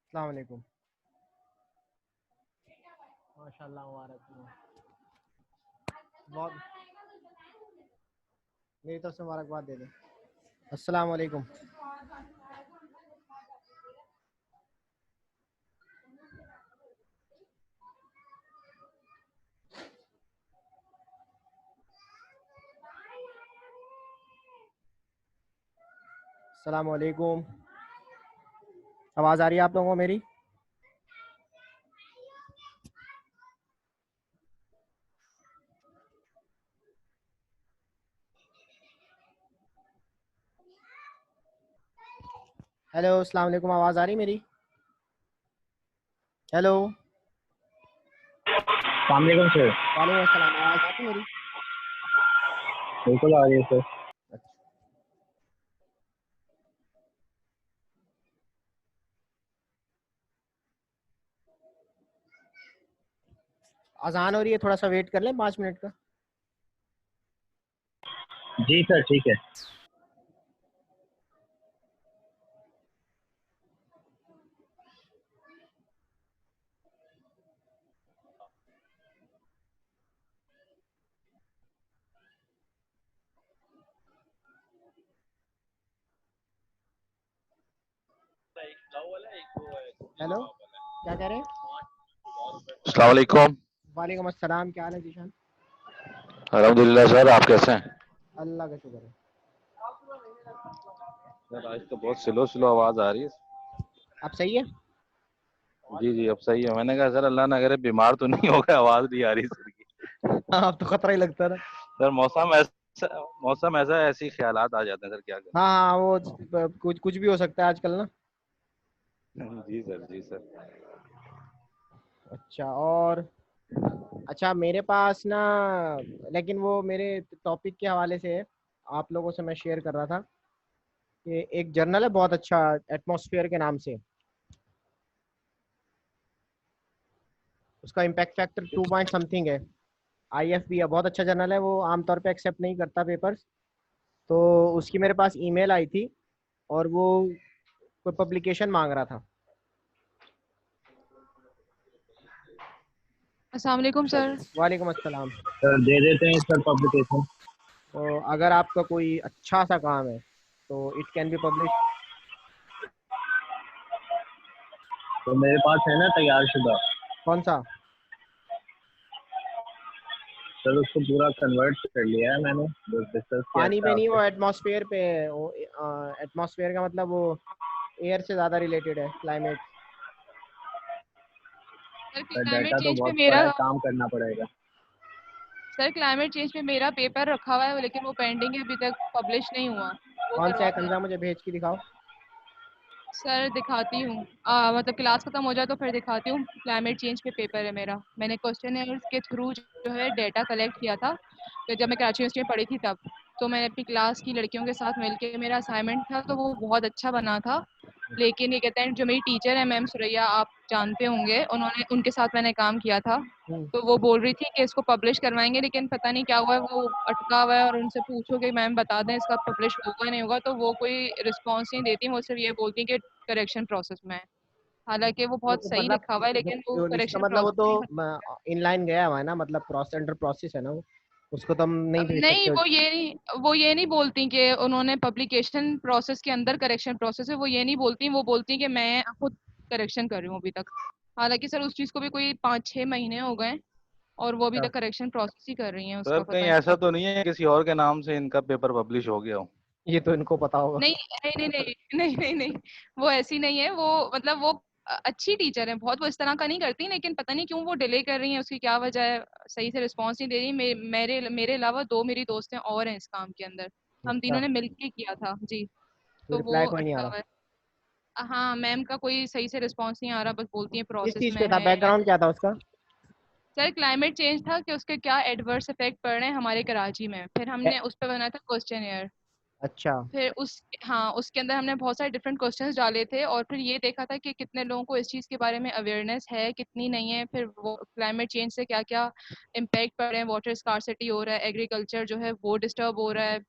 अस्सलाम वालेकुम। माशाल्लाह मुबारक हो। बहुत मेरी तरफ से मुबारकबाद दे दें। अस्सलाम वालेकुम। अस्सलाम वालेकुम। आवाज़ आ रही है आप लोगों को मेरी? हेलो, अस्सलाम वालेकुम। आवाज़ आ रही मेरी? हेलो। वालेकुम सर। वालेकुम अस्सलाम। आवाज़ आती मेरी? बिल्कुल आ रही है सर। अच्छा। अज़ान हो रही है, थोड़ा सा वेट कर लें 5 मिनट का। जी सर ठीक है। हेलो, क्या कह रहे हैं? अस्सलाम वालेकुम। वालेकुम अस्सलाम। क्या हाल है जीशान? अल्हम्दुलिल्लाह सर, आप कैसे हैं? अल्लाह का शुक्र है। सर आज तो बहुत स्लो स्लो आवाज आ रही है। अब सही है? जी जी अब सही है। मैंने कहा सर अल्लाह ना करे बीमार तो नहीं हो गए, आवाज नहीं आ रही सर की। हाँ, अब तो खतरा ही लगता था। सर मौसम ऐसा ऐसे ही ख्यालात आ जाते हैं सर, क्या हाँ हाँ, वो कुछ कुछ भी हो सकता है आजकल ना। करें। जी सर जी सर। अच्छा, और अच्छा मेरे पास ना, लेकिन वो मेरे टॉपिक के हवाले से है, आप लोगों से मैं शेयर कर रहा था कि एक जर्नल है बहुत अच्छा, एटमॉस्फेयर के नाम से। उसका इम्पैक्ट फैक्टर 2 पॉइंट समथिंग है। IFB है, बहुत अच्छा जर्नल है। वो आमतौर पे एक्सेप्ट नहीं करता पेपर्स। तो उसकी मेरे पास ईमेल आई थी और वो कोई पब्लिकेशन मांग रहा था। अस्सलाम वालेकुम सर। वालेकुम अस्सलाम। सर दे देते हैं सर पब्लिकेशन। तो अगर आपका कोई अच्छा सा काम है तो इट कैन बी पब्लिश। तो मेरे पास है ना तैयार शुदा। कौन सा? सर उसको पूरा कन्वर्ट कर लिया है मैंने, जो डिस्कस किया पानी था पे नहीं, आपसे। वो एटमॉस्फेयर पे है। वो एटमॉस्फेयर का मतलब वो एयर से ज़्यादा रिलेटेड है, climate. Sir sir climate data तो चेंज पे बहुत मेरा पड़ा है, काम करना पड़ेगा। सर क्लाइमेट चेंज पे मेरा पेपर रखा हुआ है, लेकिन वो पेंडिंग है, अभी तक पब्लिश नहीं हुआ। वो कौन सा है? करवाना है। कंजा मुझे भेज के दिखाओ। सर दिखाती हूँ, मतलब क्लास खत्म हो जाए तो फिर दिखाती हूँ। क्लाइमेट चेंज पे पेपर है मेरा। मैंने क्वेश्चन के थ्रू जो है डेटा कलेक्ट किया था, तो जब मैं कराची यूनिवर्सिटी में पढ़ी थी तब। तो मैंने अपनी क्लास की लड़कियों के साथ मिलके मेरा असाइनमेंट था, तो वो बहुत अच्छा बना था। लेकिन ये कहते हैं, जो मेरी टीचर है मैम सुरैया, आप जानते होंगे, उन्होंने उनके साथ मैंने काम किया था। हम्म। तो वो बोल रही थी कि इसको पब्लिश करवाएंगे, लेकिन पता नहीं क्या हुआ है, वो अटका हुआ है। और उनसे पूछो कि मैम बता दें इसका पब्लिश होगा नहीं होगा, तो वो कोई रिस्पॉन्स नहीं देती। वो सिर्फ ये बोलती हैं कि करेक्शन प्रोसेस में है। हालांकि वो बहुत तो सही मतलब लिखा हुआ है, लेकिन वो इसका करेक्शन मतलब वो प्रोसेस तो इनलाइन गया हुआ है ना, मतलब प्रोसेस अंडर प्रोसेस है ना वो। उसको तो हम नहीं भेज नहीं, सकते। वो ये नहीं बोलती कि उन्होंने पब्लिकेशन प्रोसेस के अंदर करेक्शन प्रोसेस है। वो ये नहीं बोलती। वो बोलती हैं कि मैं खुद करेक्शन कर रही हूँ अभी तक। हालांकि सर उस चीज को भी कोई 5-6 महीने हो गए, और वो अभी अच्छा। तक करेक्शन प्रोसेस ही कर रही हैं। सर उसका कहीं पता नहीं ऐसा कब। तो नहीं है किसी और के नाम से इनका पेपर पब्लिश हो गया हो? ये तो इनको पता होगा। नहीं नहीं नहीं नहीं नहीं नहीं नहीं, वो ऐसी नहीं है। वो मतलब वो अच्छी टीचर है बहुत। वो इस तरह का नहीं करती, लेकिन पता नहीं क्यों वो डिले कर रही है। उसकी क्या वजह है, सही से रिस्पॉन्स नहीं दे रही। मेरे अलावा 2 मेरी दोस्तें और हैं इस काम के अंदर। हम अच्छा, तीनों ने मिलके किया था जी। तो तो वो रिप्लाई कोई नहीं आ अटका रहा? हुआ है। हाँ, मैम का कोई सही से रिस्पॉन्स नहीं आ रहा, बस बोलती है किस प्रोसेस चीज़ में पे था? है। बैकग्राउंड क्या था उसका? सर क्लाइमेट चेंज था कि उसके क्या एडवर्स इफेक्ट पड़ रहे हैं हमारे कराची में। फिर ए- हमने उस पर बनाया था क्वेश्चन एयर। अच्छा। फिर उसके अंदर हमने बहुत सारे डिफरेंट क्वेश्चंस डाले थे और फिर ये देखा था कि कितने लोगों को इस चीज़ के बारे में अवेयरनेस है, कितनी नहीं है। फिर वो क्लाइमेट चेंज से क्या क्या इम्पैक्ट पड़ रहे हैं, वाटर स्कार्सिटी हो रहा है, एग्रीकल्चर जो है वो डिस्टर्ब हो रहा है,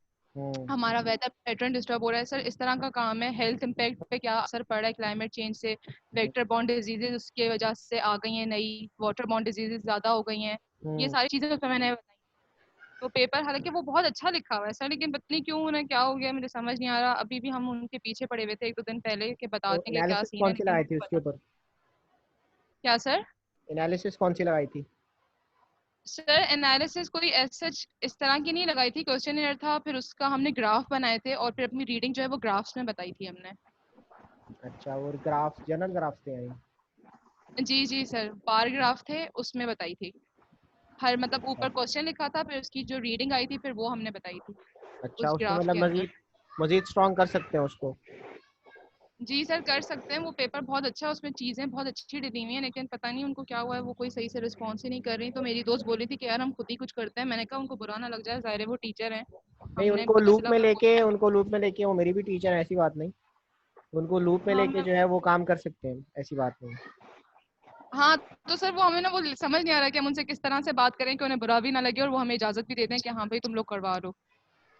हमारा वेदर पैटर्न डिस्टर्ब हो रहा है। सर इस तरह का काम है। हेल्थ इम्पैक्ट पे क्या असर पड़ रहा है क्लाइमेट चेंज से, वेक्टर बॉर्न डिजीजेज उसके वजह से आ गई हैं, नई वाटर बॉर्न डिजीजेज ज़्यादा हो गई हैं। ये सारी चीज़ें उसमें मैंने बताई। तो पेपर हालांकि वो बहुत अच्छा लिखा हुआ है सर, लेकिन पता नहीं क्यों उन्हें क्या हो गया, मुझे समझ नहीं आ रहा। अभी भी हम उनके पीछे पड़े हुए थे 1-2 दिन पहले कि बता तो देंगे क्या एनालिसिस सीन है, कौन सी लेकिन लगाई वो थी उसके पता। ऊपर? क्या सर? एनालिसिस कौन सी लगाई थी? सर एनालिसिस कोई सच इस तरह की नहीं लगाई थी, क्वेश्चन था, फिर उसका हमने ग्राफ बनाए थे और फिर अपनी रीडिंग जो है वो ग्राफ्स में बताई थी हमने। अच्छा, और ग्राफ जनरल ग्राफ्स थे यानी? जी जी सर, बार ग्राफ थे, उसमें बताई थी। हर मतलब ऊपर अच्छा। क्वेश्चन लिखा था, फिर उसकी जो रीडिंग आई थी फिर वो हमने बताई थी अच्छा, उस उसको ग्राफ मतलब के अंदर। मजीद मजीद स्ट्रॉन्ग कर सकते हैं उसको? जी सर कर सकते हैं, वो पेपर बहुत अच्छा है, उसमें चीज़ें बहुत अच्छी डली हुई हैं, लेकिन पता नहीं उनको क्या हुआ है, वो कोई सही से रिस्पॉन्स ही नहीं कर रही। तो मेरी दोस्त बोली थी कि यार हम खुद ही कुछ करते हैं। मैंने कहा उनको बुरा ना लग जाए, ज़ाहिर है वो टीचर हैं, नहीं, हमने पता चला कोई। उनको लूप में लेके, वो मेरी भी टीचर है, ऐसी बात नहीं। उनको लूप में हाँ लेके जो है वो काम कर सकते हैं, ऐसी बात नहीं। हाँ, तो सर वो हमें ना वो समझ नहीं आ रहा कि हम उनसे किस तरह से बात करें कि उन्हें बुरा भी ना लगे और वो हमें इजाज़त भी दे दें कि हाँ भाई तुम लोग करवा लो।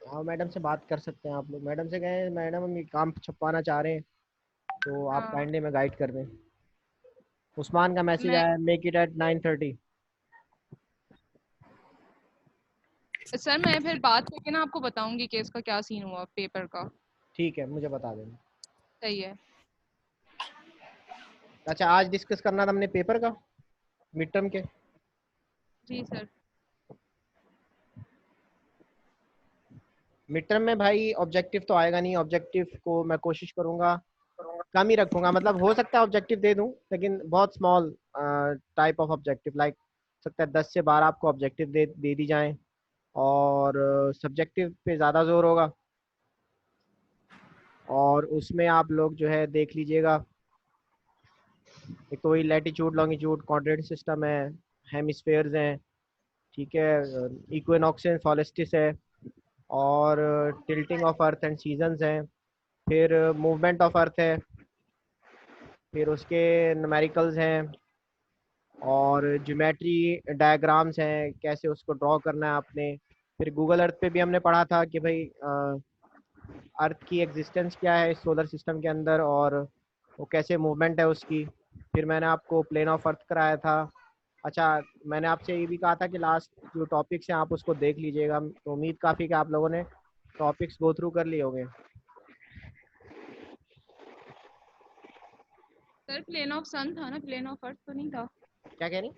हाँ, मैडम से बात कर सकते हैं आप लोग। मैडम से कहें मैडम हम ये काम छपवाना चाह रहे हैं, तो आप हाँ काइंडली में गाइड कर दें। उस्मान का मैसेज मैं आया, मेक इट एट 9:30। सर मैं फिर बात करके ना आपको बताऊंगी कि इसका क्या सीन हुआ पेपर का। ठीक है, मुझे बता देना। सही है। अच्छा, आज डिस्कस करना था हमने पेपर का, मिड टर्म के। जी सर। मिड टर्म में भाई ऑब्जेक्टिव तो आएगा नहीं। ऑब्जेक्टिव को मैं कोशिश करूंगा कम ही रखूंगा, मतलब हो सकता है ऑब्जेक्टिव दे दूं, लेकिन बहुत small type of objective, like सकता है 10 से 12 आपको ऑब्जेक्टिव दे दी जाएं, और सब्जेक्टिव पे ज़्यादा जोर होगा। और उसमें आप लोग जो है देख लीजिएगा, एक तो वही लैटिट्यूड लॉन्गिट्यूड कोऑर्डिनेट सिस्टम है, हेमिस्फेयर्स हैं, ठीक है, इक्विनॉक्स एंड सोलिस्टिस है, और tilting of earth and seasons हैं, फिर मूवमेंट ऑफ अर्थ है, फिर उसके न्यूमेरिकल्स हैं, और ज्योमेट्री डायग्राम्स हैं, कैसे उसको ड्रॉ करना है आपने। फिर गूगल अर्थ पे भी हमने पढ़ा था कि भाई अर्थ की एग्जिस्टेंस क्या है इस सोलर सिस्टम के अंदर, और वो कैसे मूवमेंट है उसकी। फिर मैंने आपको प्लेन ऑफ अर्थ कराया था। अच्छा, मैंने आपसे ये भी कहा था कि लास्ट जो टॉपिक्स हैं आप उसको देख लीजिएगा, तो उम्मीद काफ़ी कि आप लोगों ने टॉपिक्स गो थ्रू कर लिए होंगे। सर प्लेन ऑफ सन था ना, प्लेन ऑफ अर्थ तो नहीं था? क्या कह रही?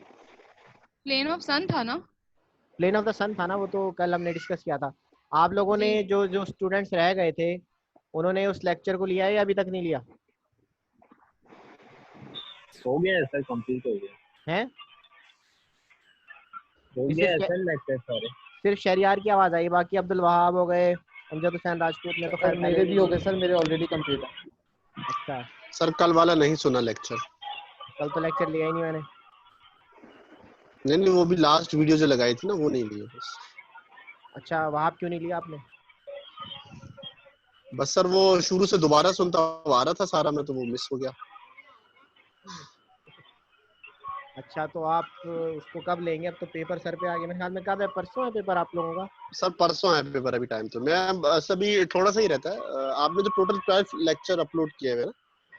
प्लेन ऑफ सन था ना? प्लेन ऑफ द सन था ना, वो तो कल हमने डिस्कस किया था। आप लोगों ने जी जो जो स्टूडेंट्स रह गए थे, उन्होंने उस लेक्चर को लिया है या अभी तक नहीं लिया हो गया है सर, कंप्लीट हो गया। है? हो ये गया सिर्फ है सर लेक्चर सारे। सिर्फ शहरियार की आवाज़ आई, बाकी अब्दुल वहाब हो गए, अमजद हुसैन राजपूत ने तो सर खैर पहले मेरे ले भी हो ली। गए सर, मेरे ऑलरेडी कंप्लीट है। अच्छा, सर कल वाला नहीं सुना लेक्चर। कल तो लेक्चर लिया ही नहीं मैंने। नहीं, वो भी लास्ट वीडियो जो लगाई थी ना, वो नहीं लिए बस। अच्छा, वहाब क्यों नहीं लिया आपने? बस सर वो शुरू से दोबारा सुनता आ रहा था सारा, मैं तो वो मिस हो गया। अच्छा, तो आप उसको कब लेंगे? अब तो पेपर सर पे आ गया मेरे ख्याल में। कब है? परसों है पेपर आप लोगों का? सर परसों है पेपर, अभी टाइम तो मैं बस अभी थोड़ा सा ही रहता है। आपने तो टोटल 12 लेक्चर अपलोड किए हुए ना?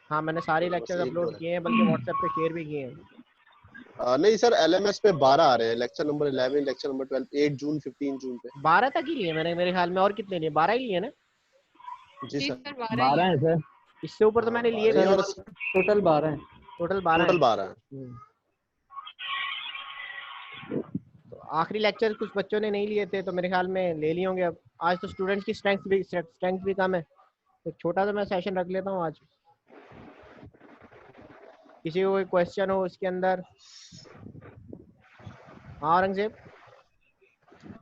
हाँ, मैंने सारे तो बस लेक्चर्स एक दो अपलोड किए हैं, बल्कि व्हाट्सएप पे शेयर भी किए हैं। नहीं सर, एलएमएस पे 12 आ रहे हैं, लेक्चर नंबर 11, लेक्चर नंबर 12, 8 जून 15 जून पे। 12 तक ही लिए मैंने मेरे ख्याल में, और कितने लिए? 12 ही लिए ना? जी जी सर। सर 12 ही 12 है। है सर। इससे ऊपर तो हाँ मैंने लिए 12 ही, नहीं सर है। और टोटल 12 है। टोटल 12 है। टोटल 12 है। तो आखिरी लेक्चर कुछ बच्चों ने नहीं लिए थे, तो मेरे ख्याल में ले लिए होंगे अब। आज तो स्टूडेंट्स की स्ट्रेंथ भी कम है, तो छोटा सा मैं सेशन रख लेता हूँ आज। किसी को कोई क्वेश्चन हो इसके अंदर? हाँ औरंगजेब,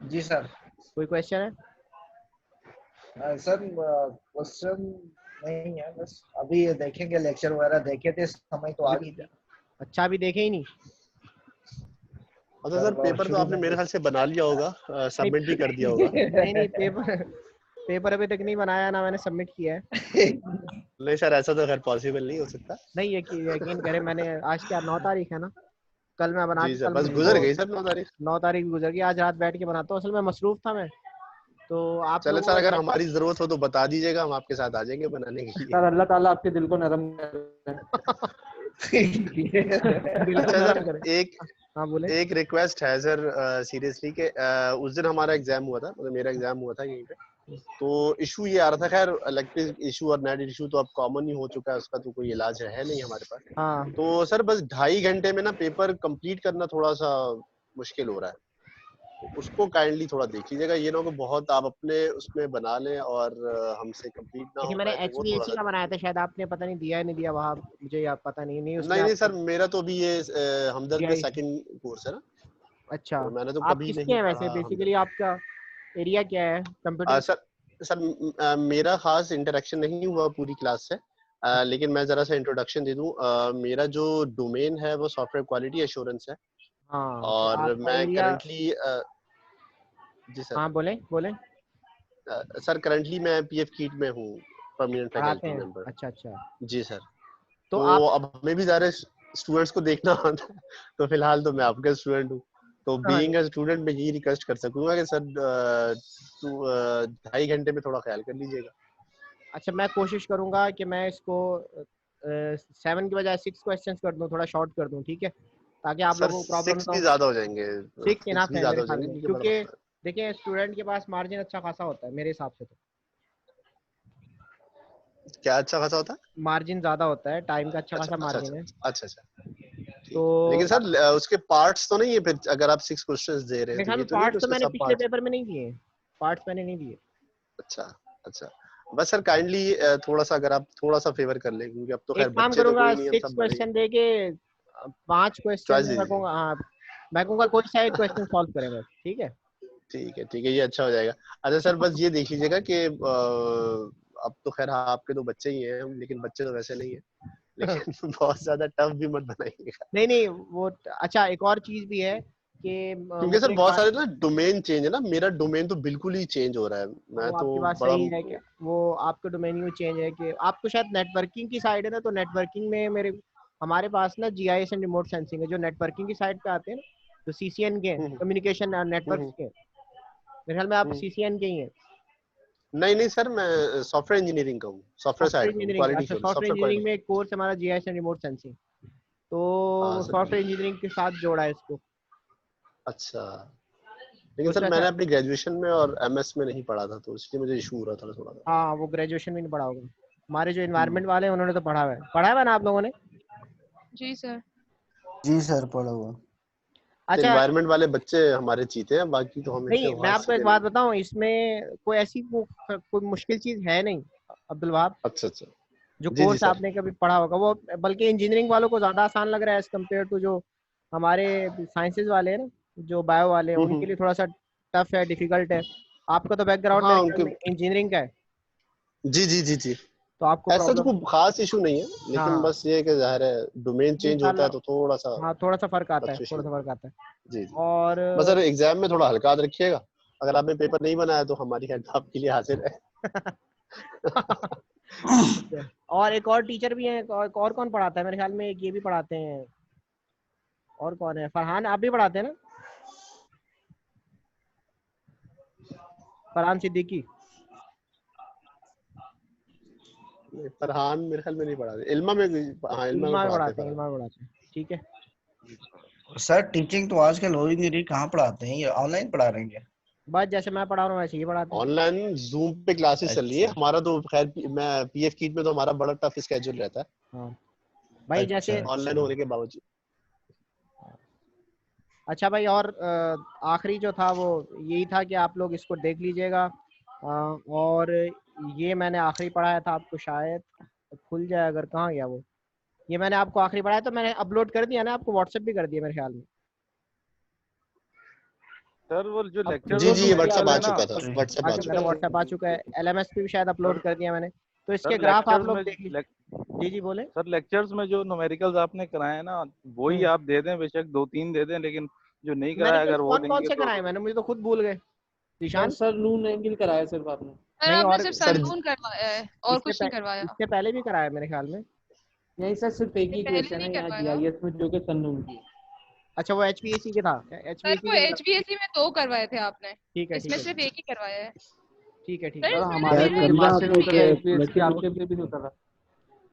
जी सर। कोई क्वेश्चन है? सर क्वेश्चन नहीं है, बस अभी ये देखेंगे, लेक्चर वगैरह देखे थे, समय तो आ गई थी। अच्छा, अभी देखे ही नहीं? अच्छा सर, पेपर तो शुरू आपने में मेरे ख्याल से बना लिया होगा, नहीं सबमिट भी कर दिया होगा। नहीं नहीं, पेपर पेपर अभी तक नहीं बनाया ना मैंने सबमिट किया है। नहीं सर, ऐसा तो खैर पॉसिबल नहीं हो सकता। नहीं यकीन करें, मैंने आज क्या 9 तारीख है ना, कल मैं बना जी के सर, कल बस मैं गुजर वो गई सर 9 तारीख। 9 तारीख भी गुजर गई, आज रात बैठ के बनाता हूँ। असल में मसरूफ था मैं, तो आप चले लोगों सर, का अगर क्या हमारी जरूरत हो तो बता दीजिएगा, हम आपके साथ आ जाएंगे बनाने के लिए। सर अल्लाह ताला आपके दिल को नरम करे। दिल को अच्छा नरम सर, करे। हाँ बोले। एक रिक्वेस्ट है सर, सीरियसली के उस दिन हमारा एग्जाम हुआ था, मतलब मेरा एग्जाम हुआ था यहीं पे, तो इशू ये आ रहा था, खैर इलेक्ट्रिक इशू और नेट इशू तो अब कॉमन ही हो चुका है, उसका तो कोई इलाज है नहीं हमारे पास। हाँ तो सर बस 2.5 घंटे में ना पेपर कंप्लीट करना थोड़ा सा मुश्किल हो रहा है, तो उसको काइंडली थोड़ा देख लीजिएगा, ये ना हो कि बहुत आप अपने उसमें बना लें और हमसे कंप्लीट ना देखिए हो मैंने पाए, तो वो थोड़ा HVAC सा का बनाया था, शायद आपने पता नहीं दिया है नहीं दिया वहाँ, मुझे याद पता नहीं उसमें नहीं आपको सर, मेरा तो अभी ये हमदर्द में GI। सेकंड कोर्स है ना, अच्छा, तो मैंने तो आप कभी किसके नहीं हैं पढ़ा वैसे, बेसिकली हमदर्द। आपका एरिया क्या है कंप्यूटर? सर सर मेरा खास इंटरेक्शन नहीं हुआ पूरी क्लास से, लेकिन मैं जरा सा इंट्रोडक्शन दे दूं। मेरा जो डोमेन है वो सॉफ्टवेयर क्वालिटी एश्योरेंस है, हाँ तो और आपका मैं एरिया। करंटली जी सर, हाँ बोले बोले। सर करंटली मैं पीएफ कीट में हूँ, परमानेंट पढ़ाते फैकल्टी हैं, मेंबर। अच्छा अच्छा। जी सर, तो तो आप अब हमें भी ज़्यादा स्टूडेंट्स को देखना होता है, तो फिलहाल तो मैं आपका स्टूडेंट हूँ, तो हाँ, बीइंग अ स्टूडेंट मैं यही रिक्वेस्ट कर सकूंगा कि सर 2.5 घंटे में थोड़ा ख्याल कर लीजिएगा। अच्छा मैं कोशिश करूंगा कि मैं इसको 7 की बजाय 6 क्वेश्चंस कर दूं, थोड़ा शॉर्ट कर दूं, ठीक है, ताकि आप सर लोगों को प्रॉब्लम 6 ना भी हो। ज्यादा हो जाएंगे, 6 6 इनफ भी है ज्यादा मेरे हो ख्याल जाएंगे में, क्योंकि क्योंकि बड़ा देखिए स्टूडेंट के पास मार्जिन अच्छा खासा होता है मेरे हिसाब से, तो क्या अच्छा खासा होता है। मार्जिन ज्यादा होता है, टाइम का अच्छा अच्छा खासा अच्छा मार्जिन अच्छा है। अच्छा अच्छा, तो ठीक है, लेकिन सर उसके पार्ट्स तो नहीं है फिर, अगर आप 6 क्वेश्चंस दे रहे हैं मेरे तो ख्याल ये में तो नहीं कि पार्ट्स तो उसके मैंने सब पिछले पार्ट्स। पेपर में नहीं दिए, पार्ट्स मैंने नहीं दिए। अच्छा अच्छा, बस सर काइंडली थोड़ा सा अगर आप थोड़ा सा फेवर कर लें, क्योंकि अब तो खैर एक काम बच्चे तो करूंगा, कोई नहीं, हम 6 सब बड़े ही हैं। क्वेश्चन दे के 5 क्वेश्चन चॉइस में दीजिए। रखूंगा। हाँ मैं कहूँगा कोई सा एक क्वेश्चन सॉल्व करें बस, ठीक है। ठीक है, ये अच्छा हो जाएगा। अच्छा सर, बस ये देख लीजिएगा कि अब तो खैर हाँ, आपके तो बच्चे ही हैं, लेकिन बच्चे तो वैसे नहीं है, लेकिन बहुत ज्यादा टफ भी मत बनाइएगा, नहीं नहीं वो, अच्छा एक और चीज भी है कि क्योंकि सर मुझे बहुत सारे ना डोमेन चेंज है ना, मेरा डोमेन तो बिल्कुल ही चेंज हो रहा है, मैं वो तो आपकी बात बड़ा सही है कि वो आपका डोमेन यू चेंज है कि आपको शायद नेटवर्किंग की साइड है ना, तो नेटवर्किंग में मेरे हमारे पास ना GIS एंड रिमोट सेंसिंग है, जो नेटवर्किंग की साइड पे आते हैं ना, जो CCN के हम्म कम्युनिकेशन नेटवर्क हम्म के, मेरे ख्याल में आप हम्म। CCN के ही हैं। नहीं नहीं सर, मैं सॉफ्टवेयर इंजीनियरिंग का हूँ, सॉफ्टवेयर सॉफ्टवेयर साइड का हूँ, इंजीनियरिंग, क्वालिटी अच्छा सॉफ्टवेयर सॉफ्टवेयर इंजीनियरिंग क्वालिटी। में एक कोर्स हमारा GIS एंड रिमोट सेंसिंग, हाँ तो सर, सॉफ्टवेयर इंजीनियरिंग के साथ जोड़ा है इसको। अच्छा, तो लेकिन सर उसमें मैंने अच्छा, अपनी ग्रेजुएशन में और एमएस में नहीं पढ़ा था, तो इसलिए मुझे इशू हो रहा था थोड़ा सा। हाँ वो ग्रेजुएशन में नहीं पढ़ा होगा, हमारे जो हम्म। इन्वायरमेंट वाले हैं उन्होंने तो पढ़ा हुआ है ना आप लोगों ने। जी सर। जी सर, पढ़ा हुआ। तो अच्छा एनवायरनमेंट वाले बच्चे हमारे चीते हैं, बाकी तो हम इतने नहीं, मैं वहां आपको एक सीधे बात नहीं। बताऊं, इसमें कोई ऐसी कोई मुश्किल चीज है नहीं अब्दुल वहाब, अच्छा अच्छा, जो जी जी कोर्स सर। आपने कभी पढ़ा होगा वो, बल्कि इंजीनियरिंग वालों को ज्यादा आसान लग रहा है एज कम्पेयर टू जो हमारे साइंसेज वाले हैं ना, जो बायो वाले हैं उनके हम्म। लिए थोड़ा सा टफ है, डिफिकल्ट है। आपका तो बैकग्राउंड हाँ मेरे ख्याल उनके, में इंजीनियरिंग का है, जी जी जी जी, तो आपको ऐसा तो प्रॉब्लम। कोई खास इशू नहीं है, लेकिन हाँ बस ये है कि जाहिर है डोमेन चेंज होता है इंशाल्लाह, तो थोड़ा सा हाँ थोड़ा सा फर्क आता है, थोड़ा फ्लक्चुएशन। सा फर्क आता है। जी जी, और बस सर एग्जाम में थोड़ा हल्का हाथ रखिएगा, अगर आपने पेपर नहीं बनाया तो हमारी हेल्प आपके लिए हाजिर है। ठीक है। और एक और टीचर भी है, और कौन पढ़ाता है मेरे ख्याल में, एक ये भी पढ़ाते हैं, और कौन है, फरहान आप भी पढ़ाते हैं ना, फरहान सिद्दीकी। फरहान मेरे ख्याल में नहीं पढ़ा, इल्मा में हाँ इल्मा में इल्मा में पढ़ाते हैं पढ़ाते हैं, फरहान। इल्मा में पढ़ाते हैं, ठीक है। सर टीचिंग तो आजकल हो ही नहीं रही, कहाँ पढ़ाते हैं, ये ऑनलाइन पढ़ा रहे हैं क्या? बस जैसे मैं पढ़ा रहा हूँ वैसे ही पढ़ाते हैं। ऑनलाइन जूम पे क्लासेस चल रही है, अच्छा हमारा तो खैर मैं पीएफ कीट में तो हमारा बड़ा टफ स्केड्यूल रहता है हाँ भाई अच्छा जैसे, ऑनलाइन अच्छा। होने के बावजूद। अच्छा भाई, और आखिरी जो था वो यही था कि आप लोग इसको देख लीजिएगा, और ये मैंने आखिरी पढ़ाया था आपको, शायद खुल जाए, अगर कहाँ गया वो, ये मैंने आपको आखिरी पढ़ाया तो मैंने अपलोड कर दिया ना, आपको व्हाट्सएप भी कर दिया मेरे ख्याल में। सर वो जो लेक्चर्स जी अपलोड हैं जी, तो ये मेरे व्हाट्सएप ख्याल आ है ना चुका था, सर। व्हाट्सएप आ अच्छा मेरा चुका था। व्हाट्सएप आ चुका है, LMS पे भी शायद अपलोड सर कर दिया मैंने, तो इसके सर ग्राफ आप लेक्चर्स लोग में देख लीजिए। जी जी बोले। सर लेक्चर्स में जो न्यूमेरिकल्स आपने कराए हैं ना, वही आप दे दें, बेशक 2-3 दे दें, लेकिन जो नहीं कराया न्यूमेरिकल्स अगर वो कौन कौन देंगे से तो। कराए, मैंने मुझे तो खुद भूल गए। सर निशान सर नून एंगल कराया सिर्फ आपने। सर नहीं, आपने और सिर्फ सर सनून करवाया है और कुछ नहीं करवाया। इससे पहले भी कराया मेरे ख्याल में। नहीं सर, सिर्फ एक ही पहले क्वेश्चन नहीं है यहाँ करवाया। जीआईएस में जो कि सन्नून की है। अच्छा, वो HVAC के था, सर HVAC वो के HVAC में 2 करवाए थे आपने, ठीक है इसमें ठीक है सिर्फ एक ही करवाया है। ठीक है ठीक सर है। और इसमें हमारे मेरा में एक दिमाग से क्वेश्चन नहीं भी उतर रहा, है। एचपीएससी के आपके पे भी नहीं उतर रहा।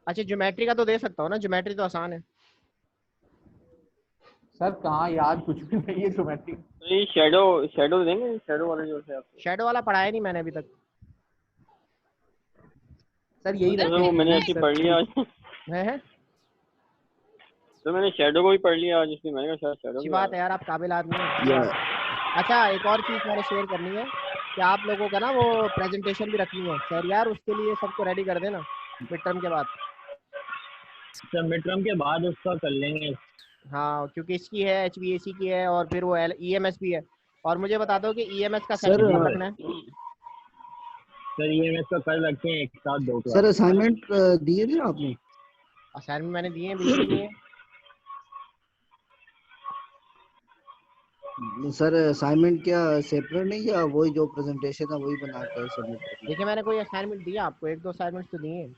अच्छा, ज्योमेट्री का तो दे सकता हूँ ना, ज्योमेट्री तो आसान है। सर कहाँ याद कुछ भी नहीं है ज्योमेट्री। तो ये शेडो देंगे, शेडो वाले जो है आपको। शेडो वाला पढ़ाया नहीं मैंने अभी तक। सर यही सर तो रखते वो हैं मैंने प्लीज ऐसे सर, पढ़ लिया प्लीज। आज। है तो मैंने शेडो को भी पढ़ लिया आज, इसलिए मैंने कहा शायद शेडो अच्छी भी आ बात है रहा यार, आप काबिल आदमी हैं, अच्छी बात है। अच्छा, एक और चीज़ मैंने शेयर करनी है कि आप लोगों का ना वो प्रेजेंटेशन भी रखनी है सर यार, उसके लिए सबको रेडी कर देना मिड टर्म के बाद। सर मिड टर्म के बाद उसका कर लेंगे। हाँ, क्योंकि इसकी है, HVAC की है, और फिर वो EMS भी है। और मुझे बता दो कि EMS का सर सेशन कब रखना है। सर ये इसका कल रखते हैं एक साथ 2 सर असाइनमेंट दिए थे आपने? असाइनमेंट मैंने दिए हैं, बिल्कुल दिए हैं। सर असाइनमेंट क्या सेपरेट नहीं, या वही जो प्रेजेंटेशन है वही बना कर सबमिट करना? देखिए, मैंने कोई असाइनमेंट दिया आपको, 1-2 असाइनमेंट तो दिए हैं।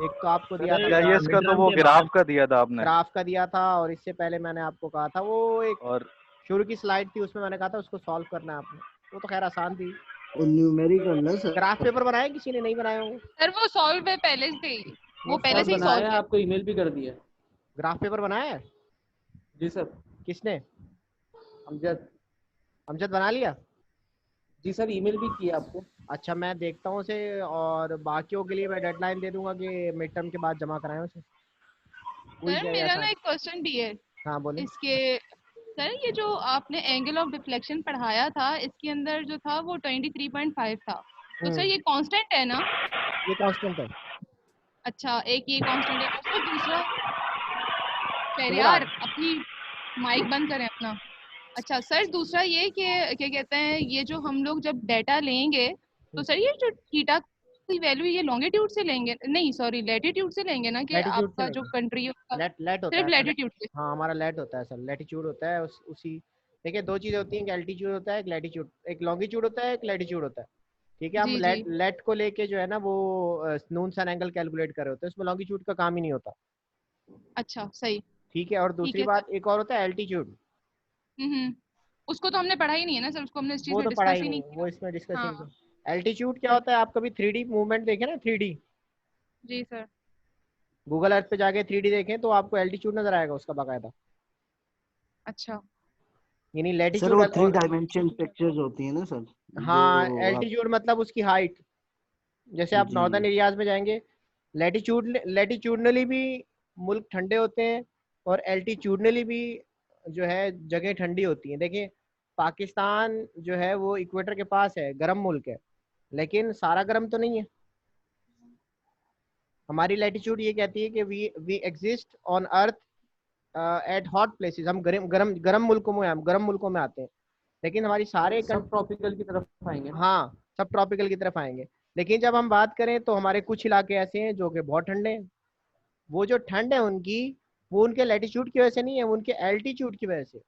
एक तो आपको दिया था जीआईएस का तो वो ग्राफ का दिया था आपने। ग्राफ का दिया था, और इससे पहले मैंने आपको कहा था वो एक और शुरू की स्लाइड थी, उसमें मैंने कहा था उसको सॉल्व करना है आपने। वो तो खैर आसान थी। और न्यूमेरिकल ना सर? ग्राफ पेपर बनाया किसी ने, नहीं बनाया होंगे। सर वो सॉल्व है पहले से ही, वो पहले सर से ही बनाया सॉल्व है, है। आपको ईमेल भी कर दिया है। ग्राफ पेपर बनाया है? जी सर। किसने? अमजद। अमजद बना लिया? जी सर, ईमेल भी किया आपको। अच्छा, मैं देखता हूँ उसे, और बाकियों के लिए मैं डेडलाइन दे दूंगा कि मिड टर्म के बाद जमा कराएं उसे। सर मेरा ना एक क्वेश्चन भी है हाँ बोले। इसके। सर ये जो आपने एंगल ऑफ डिफ्लेक्शन पढ़ाया था, इसके अंदर जो था वो 23.5 था, तो सर ये कांस्टेंट है ना? ये कांस्टेंट है। अच्छा, एक ये कांस्टेंट है, और सर दूसरा खैर सुन रहा यार है? अपनी माइक बंद करें अपना। अच्छा सर, दूसरा ये कि क्या कहते हैं, ये जो हम लोग जब डेटा लेंगे तो सर ये जो थीटा की वैल्यू ये लॉन्गिट्यूड से लेंगे, नहीं सॉरी लेटिट्यूड से लेंगे ना, कि लैटिट्यूड से आपका जो लेंगे। कंट्री लेट होता सिर्फ है। लेटिट्यूड से? हाँ, हमारा लेट होता है सर, लैटिट्यूड होता है उसी। देखिए, 2 चीजें होती हैं, एक एल्टीट्यूड होता है, एक लैटिट्यूड, एक लॉन्गिट्यूड होता है, एक लैटिट्यूड होता है। ठीक है, हम जी जी। लेट को लेके जो है ना वो नून सन एंगल कैलकुलेट कर रहे होते हैं, उसमें लॉन्गिट्यूड का काम ही नहीं होता। अच्छा सही। ठीक है, और ठीक दूसरी है बात सर। एक और होता है एल्टीट्यूड। उसको तो हमने पढ़ा ही नहीं है ना सर, उसको हमने इस चीज वो में तो पढ़ा डिस्कस ही ही नहीं, नहीं वो किया। इसमें डिस्कस ही हाँ नहीं। एल्टीट्यूड क्या सर। होता है, आप कभी 3D मूवमेंट देखें ना, 3D जी सर। गूगल अर्थ पे जाके 3D देखें तो आपको एल्टीट्यूड नजर आएगा उसका बाकायदा। अच्छा यानी सर लैटिट्यूड वो 3 डायमेंशन पिक्चर्स होती है ना सर? हाँ, जो आप एल्टीट्यूड मतलब उसकी हाइट। जैसे आप जी नॉर्दर्न एरियाज में जाएंगे, लैटिट्यूडनली भी मुल्क ठंडे होते हैं, और एल्टीट्यूडनली भी जो है जगह ठंडी होती हैं। देखिए, पाकिस्तान जो है वो इक्वेटर के पास है, गर्म मुल्क है, लेकिन सारा गर्म तो नहीं है। हमारी लैटिट्यूड ये कहती है कि we exist on earth at hot places. हम गर्म मुल्कों में, हम गर्म मुल्कों में आते हैं, लेकिन हमारी सारे सब ट्रॉपिकल की तरफ आएंगे। हाँ, सब ट्रॉपिकल की तरफ आएंगे। लेकिन जब हम बात करें तो हमारे कुछ इलाके ऐसे हैं जो कि बहुत ठंडे हैं। वो जो ठंड है उनकी, वो उनके लैटिट्यूड की वजह से नहीं है, उनके एल्टीट्यूड की वजह से।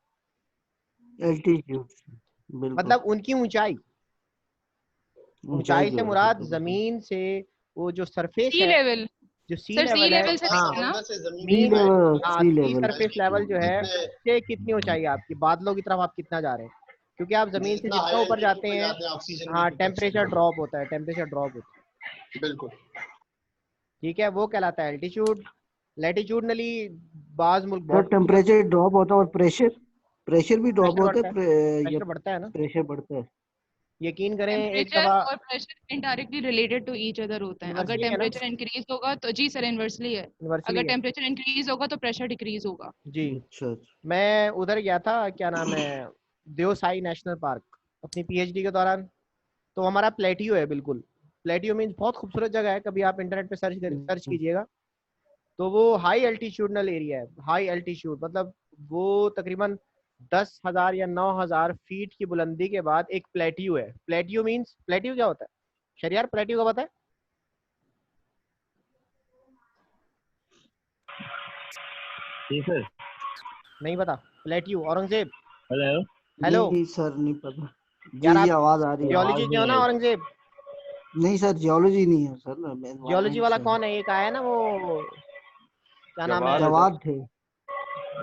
एल्टीट्यूड, बिल्कुल मतलब उनकी ऊंचाई ऊंचाई ऊंचाई की से वजह से, मुराद बिल्कुल। जमीन से वो जो सरफेस सी है, लेवल। जो सी सर सी लेवल है, लेवल से हाँ, लेंगे ना? से जमीन सी मीन, लेवल, हाँ, सी सी लेवल सरफेस लेवल जो है से कितनी ऊंचाई है आपकी, बादलों की तरफ आप कितना जा रहे हैं, क्योंकि आप जमीन से जितना ऊपर जाते हैं, हाँ, टेम्परेचर ड्रॉप होता है, टेम्परेचर ड्रॉप होता है। बिल्कुल ठीक है, वो कहलाता है एल्टीट्यूड। लैटिट्यूडनली बाज मुल्क सर बहुत टेम्परेचर ड्रॉप होता है, और प्रेशर भी ड्रॉप प्रेशर होता बढ़ता है, है, या प्रेशर बढ़ता है ना। प्रेशर बढ़ता है? यकीन करें, एक टेम्परेचर दफा और pressure indirectly related to each other होते हैं। अगर यूनिवर्सली है ना, टेम्परेचर इंक्रीज होगा तो जी सर इन्वर्सली है, यूनिवर्सली अगर है टेम्परेचर इंक्रीज होगा तो प्रेशर डिक्रीज होगा। जी। अच्छा मैं उधर गया था, क्या नाम है, देवसाई नेशनल पार्क, अपनी PhD के दौरान। तो हमारा प्लेटियो है, बिल्कुल प्लेटियो मीन्स बहुत खूबसूरत जगह है, कभी आप इंटरनेट पे सर्च कीजिएगा। तो वो हाई एल्टीट्यूडनल एरिया है, हाई एल्टीट्यूड मतलब वो तकरीबन 10,000 या 9,000 फीट की बुलंदी के बाद एक प्लेटियो है। प्लेटियो मीन्स, प्लेटियो क्या होता है शरियार, प्लेटियो का पता है? जी सर। नहीं पता? प्लेटियो, औरंगजेब। हेलो। हेलो नहीं सर, नहीं पता। यार, जी आप आवाज आ रही है। जियोलॉजी के हो ना औरंगजेब? नहीं सर, जियोलॉजी नहीं है सर, जियोलॉजी वाला environment से है। कौन है? एक आया ना वो, क्या नाम है? जवाद है सर। जवाद थे,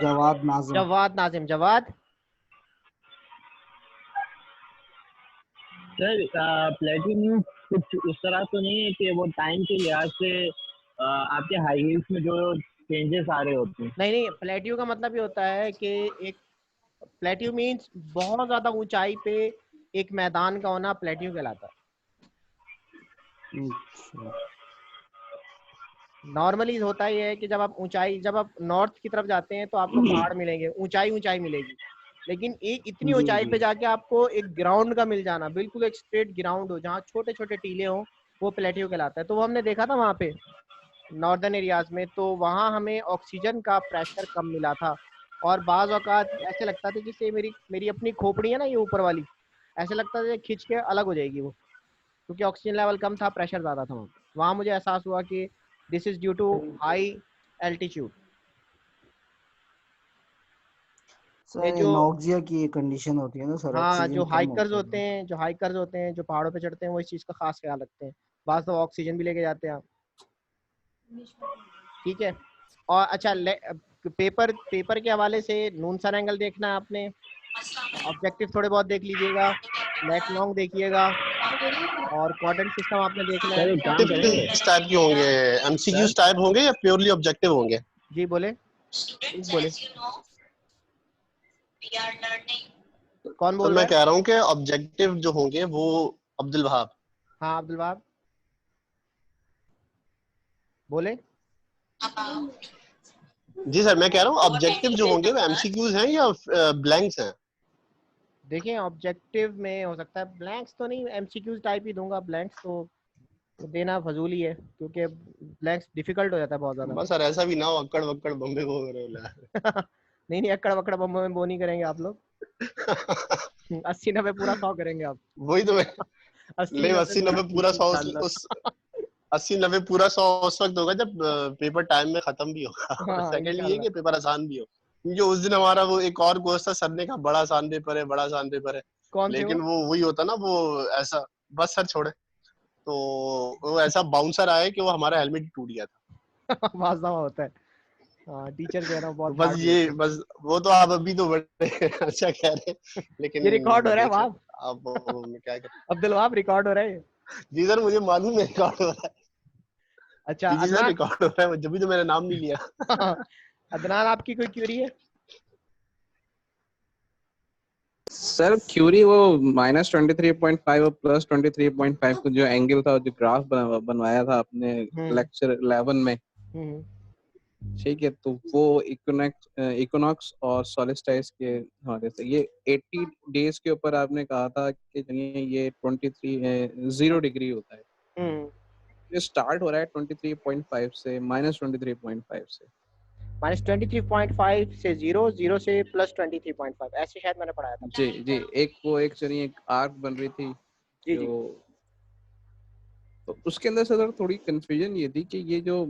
जवाद नाजिम। जवाद नाजिम। जवाद सर प्लेटिनम कुछ उस तरह तो नहीं है कि वो टाइम के लिहाज से आपके हाई हील्स में जो चेंजेस आ रहे होते हैं? नहीं नहीं, प्लेट्यू का मतलब ये होता है कि एक प्लेट्यू मीन्स बहुत ज्यादा ऊंचाई पे एक मैदान का होना प्लेट्यू कहलाता है। अच्छा। नॉर्मली होता ही है कि जब आप नॉर्थ की तरफ जाते हैं तो आपको पहाड़ मिलेंगे, ऊंचाई ऊंचाई मिलेगी, लेकिन एक इतनी जी ऊंचाई जी। पे जाके आपको एक ग्राउंड का मिल जाना, बिल्कुल एक स्ट्रेट ग्राउंड हो जहाँ छोटे छोटे टीले हो, वो प्लेट्यू कहलाता है। तो वो हमने देखा था वहाँ पे नॉर्दर्न एरियाज में, तो वहाँ हमें ऑक्सीजन का प्रेशर कम मिला था, और बाज औकात ऐसे लगता था जैसे मेरी मेरी अपनी खोपड़ी है ना, ये ऊपर वाली, ऐसे लगता था खिंच के अलग हो जाएगी वो, क्योंकि ऑक्सीजन लेवल कम था, प्रेशर ज़्यादा था वहाँ। वहाँ मुझे एहसास हुआ कि this is due to high altitude. ये सर जो एनोक्सिया की एक कंडीशन होती है ना सर, हाँ, ऑक्सीजन कम होता है। जो हाइकर्स होते हैं, जो पहाड़ों पे चढ़ते हैं, वो इस चीज़ का खास ख्याल रखते हैं। बाद तो ऑक्सीजन भी लेके जाते हैं। ठीक है। और अच्छा, पेपर पेपर के हवाले से नून सर एंगल देखना है आपने, ऑब्जेक्टिव थोड़े बहुत देख लीजिएगा, लेट लॉन्ग देखिएगा, और क्वाड्रेंट सिस्टम आपने देखना है। सर एक काम टिप्स करेंगे किस टाइप के होंगे, एमसीक्यूज सर। टाइप होंगे या प्योरली ऑब्जेक्टिव होंगे? जी बोले, बोले, कौन तो बोल रहा मैं है? कह रहा हूँ कि ऑब्जेक्टिव जो होंगे वो अब्दुल वहाब। हाँ अब्दुल वहाब बोले। जी सर, मैं कह रहा हूँ ऑब्जेक्टिव जो होंगे वो एमसीक्यूज हैं या ब्लैंक्स हैं? देखिए ऑब्जेक्टिव में हो सकता है ब्लैंक्स तो नहीं, एमसीक्यूज टाइप ही दूंगा, ब्लैंक्स तो देना फजूल ही है, क्योंकि ब्लैंक्स डिफिकल्ट हो जाता है बहुत ज़्यादा। बस सर ऐसा भी ना हो अक्कड़ वक्कड़ बम्बे को नहीं नहीं, अक्कड़ वक्कड़ बम्बों में वो नहीं करेंगे आप लोग। 80-90 पूरा 100 करेंगे आप। वही तो मैं, 80 नहीं 90 अस्सी पूरा नब्बे पूरा 100 इंशाल्लाह। उस 80-90 पूरा 100 उस वक्त होगा जब पेपर टाइम में खत्म भी होगा। और हाँ सेकेंडली ये इंशाल्लाह। कि पेपर आसान भी हो, क्योंकि उस दिन हमारा वो एक और कोर्स था, सर ने कहा बड़ा आसान पेपर है, बड़ा आसान पेपर है, कौन से वो? लेकिन वो वही होता ना वो ऐसा, बस सर छोड़े, तो वो ऐसा बाउंसर आया कि वो हमारा हेलमेट ही टूट गया था। वाजवा होता है। हाँ टीचर जो है ना तो बहुत बस हार्ड ये होते हैं। बस, वो तो आप अभी तो बड़े अच्छा कह रहे हैं, ये रिकॉर्ड हो लेकिन रहा है देख ले वहाब, आप मैं क्या करें। अब्दुल वहाब रिकॉर्ड हो रहा है। जी सर मुझे मालूम है रिकॉर्ड हो रहा है। अच्छा जी सर अदनान। रिकॉर्ड हो रहा है, जब भी तो मैंने नाम नहीं लिया। अदनान आपकी कोई क्वेरी है? सर क्यूरी वो -23.5 और +23.5 का जो एंगल था, जो ग्राफ बनवाया था आपने लेक्चर 11 में, ठीक है, तो वो इक्विनॉक्स और सोल्स्टिस के हवाले से ये 80 डेज के ऊपर आपने कहा था कि ये 0 डिग्री होता है। ये स्टार्ट हो रहा है 23.5 से, -23.5 से, -23.5 से 0, 0 से +23.5, ऐसे शायद मैंने पढ़ाया था। जी जी। एक आर्क बन रही थी जी जो, जी। तो उसके अंदर से थोड़ी कंफ्यूजन ये थी कि ये जो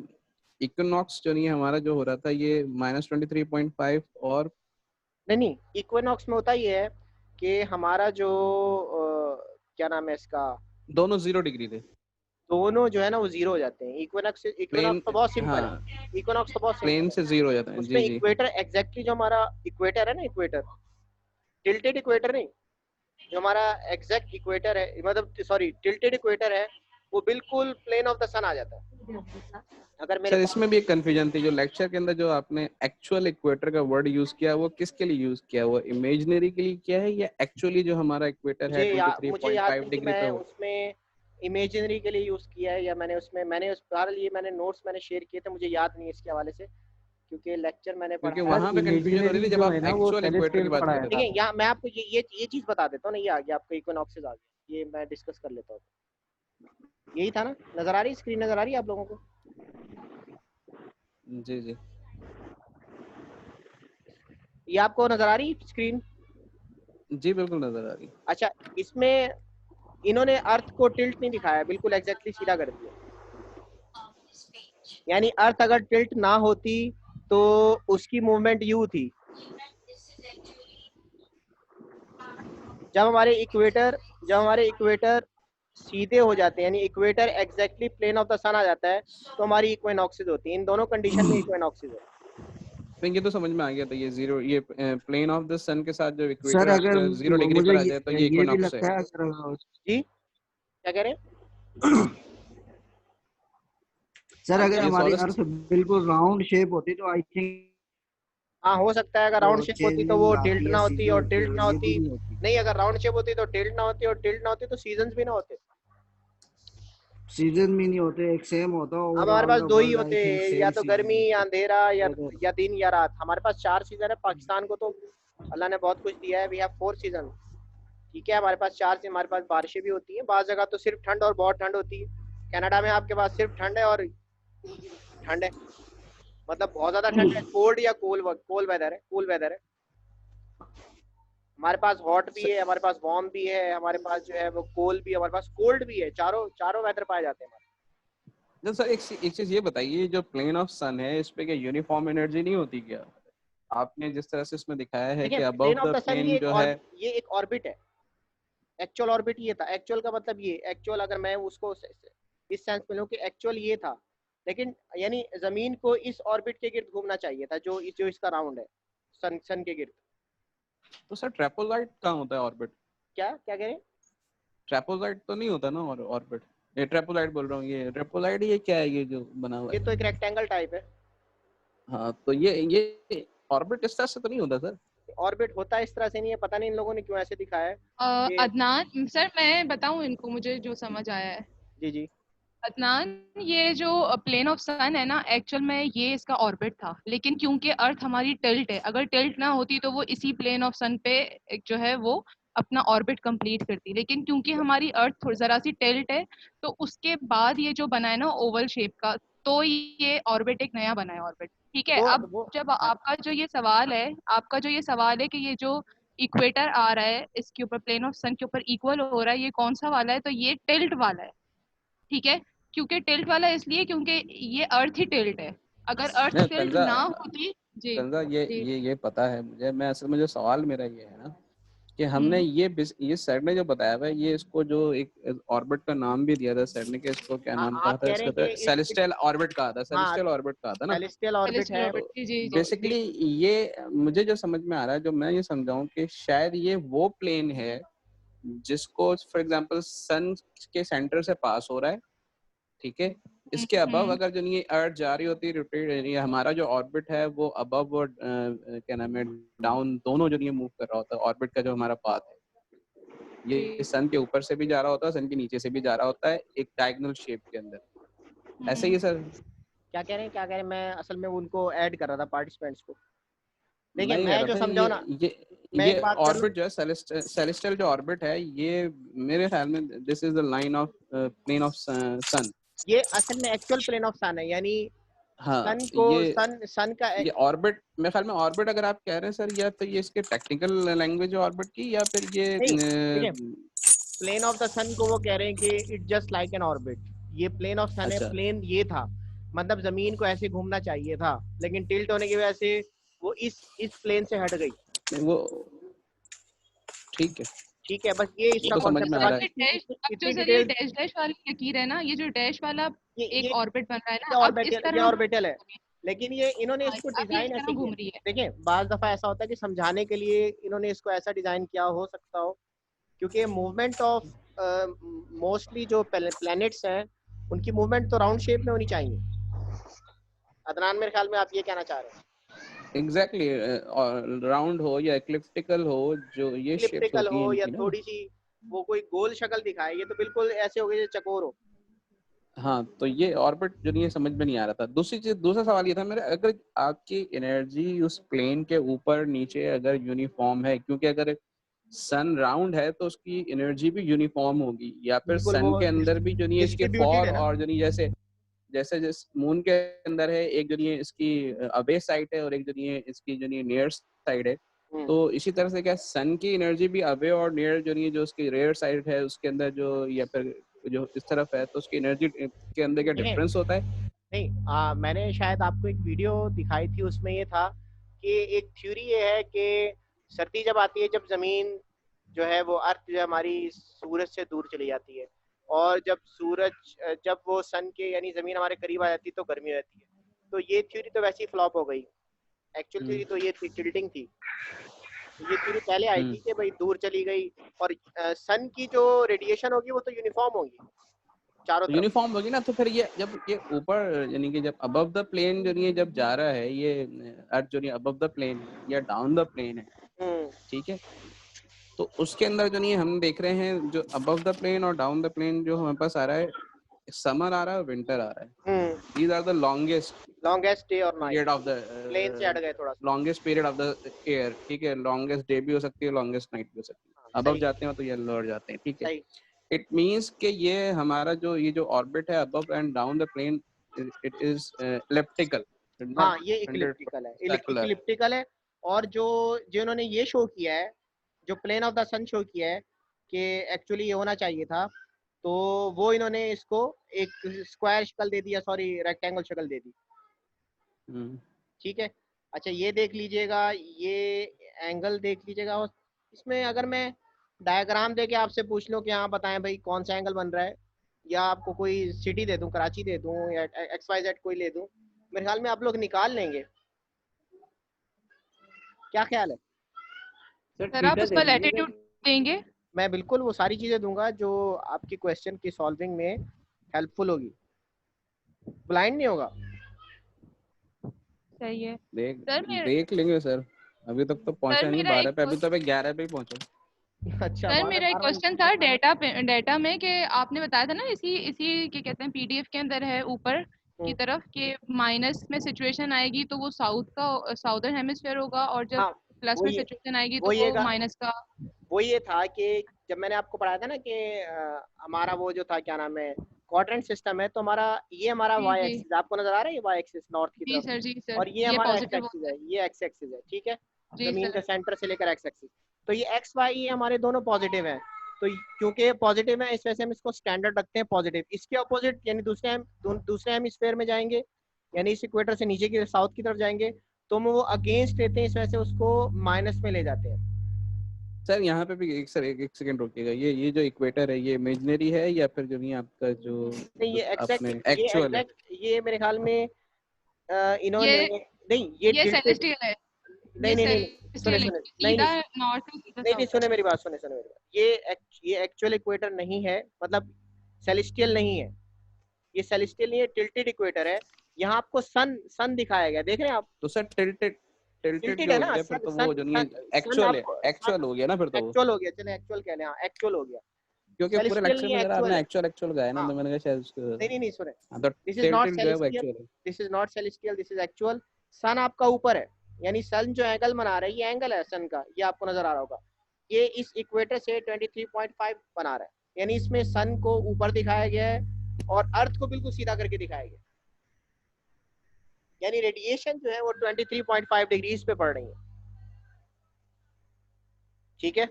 इक्विनॉक्स जो नहीं हमारा जो हो रहा था ये -23.5 और नहीं, इक्विनॉक्स में होता ये है कि हमारा जो क्या नाम है इसका, दोनों 0 डिग्री थे, दोनों जो है ना वो 0 हो जाते हैं। प्लेन, इक्विनॉक्स तो बहुत सिंपल हाँ, है, इक्विनॉक्स तो बहुत प्लेन सिंपल से है। 0 हो जाता है। उसमें जी जी इक्वेटर एग्जैक्टली जो हमारा इक्वेटर है ना, इक्वेटर टिल्टेड इक्वेटर नहीं, जो हमारा एग्जैक्ट इक्वेटर है, मतलब सॉरी टिल्टेड इक्वेटर है, वो बिल्कुल प्लेन ऑफ द सन आ जाता है। अगर मेरे सर पास इसमें भी एक कंफ्यूजन थी, जो लेक्चर के अंदर जो आपने एक्चुअल इक्वेटर का वर्ड यूज किया वो किसके लिए यूज किया, वो इमेजिनरी के लिए किया है या एक्चुअली जो हमारा इक्वेटर है मुझे याद 23.5 नहीं कि डिग्री पे मैं हो? उसमें इमेजिनरी के लिए यूज किया है या मैंने उस बहरहाल ये मैंने नोट्स मैंने शेयर किए थे, मुझे याद नहीं है इसके हवाले से, क्योंकि लेक्चर मैंने क्योंकि पढ़ाया। सर वहां पे कंफ्यूजन हो रही इमेजिनरी थी जब जो आप है ना वो एक्चुअल इक्वेटर की सेलेस्टियल बात कर पढ़ाया रहे था थे। देखिए यहाँ मैं आपको ये चीज बता देता हूँ ना, ये आ गया आपका इक्विनॉक्सेस आ गया, ये मैं डिस्कस कर लेता हूँ। यही था ना, नजर आ रही स्क्रीन, नजर आ रही है आप लोगों को? जी जी ये आपको नजर आ रही स्क्रीन? जी बिल्कुल नजर आ रही। अच्छा, इसमें इन्होंने अर्थ को टिल्ट नहीं दिखाया, बिल्कुल एग्जैक्टली सीधा कर दिया। यानी अर्थ अगर टिल्ट ना होती तो उसकी मूवमेंट यू थी। जब हमारे इक्वेटर सीधे हो जाते हैं, यानी equator exactly plane of the sun आ जाता है, तो हमारी इक्विनॉक्सेस होती है। इन दोनों कंडीशन में इक्विनॉक्सेस है। तो ये तो समझ में आ गया था, ये जीरो, ये प्लेन ऑफ द सन के साथ जो सर इक्वेटर अगर 0 डिग्री मुझे पर आ जाए तो ये ये भी इक्विनॉक्स है। लगता है अगर जी क्या कह रहे हैं? सर अगर ये हमारी सोलर अर्थ बिल्कुल राउंड शेप होती तो आई थिंक हाँ हो सकता है, अगर राउंड शेप होती तो वो चेंजिंग टिल्ट आती ना है, होती, और सीजन टिल्ट ना ये भी होती नहीं होती। नहीं, अगर राउंड शेप होती तो टिल्ट ना होती, और टिल्ट ना होती तो सीजन्स भी ना होते। सीजन भी नहीं होते, एक सेम होता अब ओवर हमारे ऑल पास द दो ही वर्ल्ड, आई होते थिंक हैं, या सेम तो सीजन गर्मी या होते। अंधेरा अगर या दिन या रात। हमारे पास 4 सीजन है, पाकिस्तान को तो अल्लाह ने बहुत कुछ दिया है, वी हैव 4 सीजन। ठीक है, हमारे पास 4 से, हमारे पास बारिशें भी होती हैं, बाज़ जगह तो सिर्फ ठंड और बहुत ठंड होती है। कनाडा में आपके पास सिर्फ ठंड है और ठंड है, मतलब बहुत ज्यादा ठंड है, कोल्ड या कोल्ड वेदर है, कूल वेदर है। हमारे पास हॉट भी है, हमारे पास वार्म भी है, हमारे पास जो है वो कोल्ड भी है, हमारे पास कोल्ड भी है, चारों वेदर पाए जाते हैं हमारे। तो सर एक चीज ये बताइए, जो प्लेन ऑफ सन है इस पे क्या यूनिफॉर्म एनर्जी नहीं होती क्या? आपने जिस तरह से इसमें दिखाया है देखिए कि above plane of the the sun plane जो है, ये एक ऑर्बिट है। एक्चुअल ऑर्बिट ये था, एक्चुअल का मतलब ये, एक्चुअल अगर मैं उसको इस सेंस में लूं कि एक्चुअल ये था, लेकिन यानी जमीन को इस ऑर्बिट के गिर्द घूमना चाहिए था, जो इसका राउंड है, सन के गिर्द। तो सर ट्रेपोलाइट कहाँ होता है ऑर्बिट? क्या क्या कह रहे हैं? ट्रेपोलाइट तो नहीं होता ना ऑर्बिट? ये ट्रेपोलाइट बोल रहा हूँ, ये ट्रेपोलाइट ये क्या है, ये जो बना हुआ ये है? तो एक रेक्टेंगल टाइप है। हाँ, तो ये ऑर्बिट इस तरह से तो नहीं होता सर? ऑर्बिट होता है इस तरह से नहीं है, पता नहीं इन लोगों ने क्यों ऐसे दिखाया है ये। अदनान सर, मैं बताऊं इनको, मुझे जो समझ आया है। जी जी। अदनान, ये जो प्लेन ऑफ सन है ना, एक्चुअल में ये इसका ऑर्बिट था, लेकिन क्योंकि अर्थ हमारी टिल्ट है, अगर टिल्ट ना होती तो वो इसी प्लेन ऑफ सन पे जो है वो अपना ऑर्बिट कंप्लीट करती, लेकिन क्योंकि हमारी अर्थ थोड़ी जरा सी टिल्ट है, तो उसके बाद ये जो बना है ना ओवल शेप का, तो ये ऑर्बिट एक नया बना है ऑर्बिट। ठीक है, अब वो जब आपका जो ये सवाल है, कि ये जो इक्वेटर आ रहा है इसके ऊपर, प्लेन ऑफ सन के ऊपर इक्वल हो रहा है, ये कौन सा वाला है, तो ये टिल्ट वाला है। ठीक है, क्योंकि टिल्ट वाला इसलिए क्योंकि ये अर्थ ही टिल्ट है, अगर अर्थ नहीं टिल्ट ना होती। जी तंजा, जी। ये पता है मुझे, मैं असल में जो सवाल मेरा ये है ना कि हमने हम्म ये सर ने जो बताया हुआ है, ये इसको जो एक ऑर्बिट का नाम भी दिया था सर ने, कि इसको क्या नाम कहा आप था कह रहे इसका, हैं तो कि सेलेस्टियल ऑर्बिट कहा था, हाँ, सेलेस्टियल ऑर्बिट कहा था ना। सेलेस्टियल ऑर्बिट सेलेस्टियल है। ऑर्बिट, जी जी जी। बेसिकली ये मुझे जो समझ में आ रहा है, जो मैं ये समझाऊं कि शायद ये वो प्लेन है जिसको फॉर एग्जांपल सन के सेंटर से पास हो रहा है, ठीक है, इसके अबव हम्म। अगर जो ये अर्थ जा रही होती है रोटेट, ये हमारा जो ऑर्बिट है वो अबव और क्या नाम है डाउन दोनों जो ये मूव कर रहा होता है, ऑर्बिट का जो हमारा पाथ है ये सन के ऊपर से भी जा रहा होता है, सन के नीचे से भी जा रहा होता है, एक डायगोनल शेप के अंदर, ऐसे ही है सर? क्या कह रहे हैं, क्या कह रहे हैं? मैं असल में उनको ऐड कर रहा था पार्टिसिपेंट्स को। देखिए मैं ये कह मैं रहा जो था समझाऊं ना, ये मैं एक ये बात करूं। ऑर्बिट जो है सेलेस्टियल जो ऑर्बिट है, ये मेरे ख्याल में this is the line of plane of sun. ये असल में एक्चुअल प्लेन ऑफ सन है, यानी हाँ, सन को ये सन का ये ऑर्बिट, मेरे ख्याल में ऑर्बिट अगर आप कह रहे हैं सर, या तो ये इसके टेक्निकल लैंग्वेज ऑर्बिट की, या फिर ये नहीं, देखिए प्लेन ऑफ द सन को वो कह रहे हैं कि it just like an orbit. ये प्लेन ऑफ सन है, अच्छा, प्लेन ये था, मतलब जमीन को ऐसे घूमना चाहिए था, लेकिन टिल्ट होने की वजह से वो इस प्लेन से हट गई। वो ठीक है, ठीक है, बस ये वो इसका तो समझ कॉन्सेप्ट में है, आ रहा बाकी है। डैश, अब जो इतनी सर ये डिटेल। डैश डैश वाली लकीर है ना, ये जो डैश वाला एक ऑर्बिट बन रहा है ना, अब इस ये तरह ऑर्बिटल है, लेकिन ये इन्होंने इसको अब ये इस डिजाइन ऐसे तरह किया। घूम रही है। देखिए बाज दफा ऐसा होता है कि समझाने के लिए इन्होंने इसको ऐसा डिजाइन किया, हो सकता हो क्योंकि मूवमेंट ऑफ मोस्टली जो प्लैनेट्स हैं उनकी मूवमेंट तो राउंड शेप में होनी चाहिए। अदनान, मेरे ख्याल में आप ये कहना चाह रहे हैं। एग्जैक्टली, राउंड हो या इक्लिप्टिकल हो, जो ये शेप्स इलिप्टिकल होती हो हैं या इनकी ना। थोड़ी सी वो कोई गोल शक्ल दिखाए, ये तो बिल्कुल ऐसे हो गए जैसे चकोर हो। हाँ, तो ये ऑर्बिट जो नहीं, ये समझ में नहीं आ रहा था। दूसरा सवाल ये था मेरा, अगर आपकी एनर्जी उस प्लेन के ऊपर नीचे अगर यूनिफॉर्म है, क्योंकि अगर सन राउंड है तो उसकी एनर्जी भी यूनिफॉर्म होगी, या फिर बिल्कुल, सन वो के अंदर भी जो नहीं है इसके डिस्ट्रीब्यूटेड फॉर है ना। और जो नहीं, जैसे जैसे जिस मून के अंदर है एक जो नहीं है इसकी अबे साइड है और एक जो नहीं है इसकी जो नहीं नियर साइड है, तो इसी तरह से क्या सन की एनर्जी भी अबे और नियर जो नहीं है, जो उसकी रेयर साइड है उसके अंदर जो, या फिर जो इस तरफ है, तो उसकी एनर्जी के अंदर क्या देखिए, डिफरेंस होता है? नहीं मैंने शायद आपको एक वीडियो दिखाई थी, उसमें ये था कि एक थ्योरी ये है कि सर्दी जब आती है, जब जमीन जो है वो अर्थ जो है हमारी सूरज से दूर चली जाती है, और जब वो सन के यानी जमीन हमारे करीब आ जाती है तो गर्मी रहती है। तो ये थ्योरी तो वैसे ही फ्लॉप हो गई। एक्चुअल थ्योरी तो ये थी, टिल्टिंग थी। ये थ्योरी पहले आई थी कि भाई दूर चली गई और सन की जो रेडिएशन होगी वो तो यूनिफॉर्म होगी चारों तरफ। यूनिफॉर्म होगी ना, तो फिर ये जब ये ऊपर यानी कि जब अबव द प्लेन जो नहीं जब जा रहा है ये अर्थ जो नहीं अबव द प्लेन या डाउन द प्लेन है, ठीक है, तो उसके अंदर जो नहीं हम देख रहे हैं जो अबव द प्लेन और डाउन द प्लेन जो हमारे पास आ रहा है, समर आ रहा है और विंटर आ रहा है। These are the longest day और पीरियड ऑफ द प्लेन से हट गए थोड़ा सा, longest period of the air, ठीक है, लॉन्गेस्ट डे भी हो सकती है, लॉन्गेस्ट नाइट भी हो सकती है। अबव जाते हैं तो ये लोअर जाते हैं, ठीक है। इट मींस कि ये हमारा जो ऑर्बिट है above and down the plane, it is elliptical. हाँ, ये इक्लिप्टिकल है। और जो इन्होंने ये शो किया है, जो plane of the sun show किया है कि एक्चुअली ये होना चाहिए था, तो वो इन्होंने इसको एक स्क्वायर शक्ल दे दिया, सॉरी रेक्टेंगल शक्ल दे दी, ठीक है। अच्छा ये देख लीजिएगा, ये एंगल देख लीजिएगा। और इसमें अगर मैं डायग्राम दे के आपसे पूछ लूँ कि हाँ बताएं भाई कौन सा एंगल बन रहा है, या आपको कोई सिटी दे दूं, कराची दे दूं या XYZ कोई ले दूं, मेरे ख्याल में आप लोग निकाल लेंगे। क्या ख्याल है सर? आप उसका लैटिट्यूड देंगे? मैं बिल्कुल वो सारी चीजें दूंगा जो आपकी क्वेश्चन की सॉल्विंग में हेल्पफुल होगी, ब्लाइंड नहीं होगा। सही है। देख लेंगे सर, अभी तक तो पहुंचा नहीं 12 पे, अभी तो मैं 11 पे ही पहुंचा। अच्छा सर मेरा एक क्वेश्चन था डेटा में कि आपने बताया था ना इसी क्या कहते हैं PDF के अंदर है ऊपर की तरफ कि माइनस में सिचुएशन आएगी तो वो साउदर्न हेमिस्फीयर होगा, और जब प्लस में सिचुएशन आएगी तो वो माइनस का। वो ये था कि जब मैंने आपको पढ़ाया था ना कि हमारा वो जो था क्या नाम है क्वाड्रेंट सिस्टम है, तो हमारा y एक्सिस आपको नजर आ रहा है, ये y एक्सिस नॉर्थ की तरफ, जी सर, और ये हमारा x एक्सिस है, ये x एक्सिस है, ठीक है, जमीन के सेंटर से लेकर x एक्सिस। तो ये x y ये हमारे दोनों पॉजिटिव हैं, तो क्योंकि पॉजिटिव है इस वजह से हम इसको स्टैंडर्ड रखते हैं पॉजिटिव। इसके अपोजिट यानी दूसरे हेमिस्फीयर में जाएंगे, यानी इस इक्वेटर से नीचे की साउथ की तरफ जाएंगे, तो हम वो अगेंस्ट लेते हैं, इस वजह से उसको माइनस में ले जाते हैं। सर यहाँ पे भी एक सेकंड रुकिएगा, ये जो इक्वेटर है ये इमेजिनरी है या फिर जो नहीं आपका जो नहीं ये एक्चुअल है? ये मेरे ख्याल में इन्होंने नहीं ये सेलेस्टियल है। नहीं सुने मेरी बात, ये एक्चुअल इक्वेटर नहीं है, मतलब सेलेस्टियल नहीं है, ये सेलेस्टियल नहीं है, टिल्टेड इक्वेटर है। यहाँ आपको सन दिखाया गया, देख रहे हैं आप? तो सर टिल्टेड है ना, फिर तो वो जो नहीं एक्चुअल हो गया ना, फिर तो एक्चुअल हो गया, चले एक्चुअल कह लें, हाँ एक्चुअल हो गया, क्योंकि पूरे लेक्चर में जरा आपने एक्चुअल गाया ना, तो मैंने कहा शायद नहीं सुने, this is not celestial, this is actual. Sun आपका ऊपर है, यानी सन जो एंगल बना रहा है, ये एंगल है सन का, ये आपको नजर आ रहा होगा, ये इस इक्वेटर से 23.5 बना रहा है, यानी इसमें सन को ऊपर दिखाया गया है और अर्थ को बिल्कुल सीधा करके दिखाया गया, यानी रेडिएशन जो है वो 23.5 डिग्रीज पे पड़ रही है, ठीक है।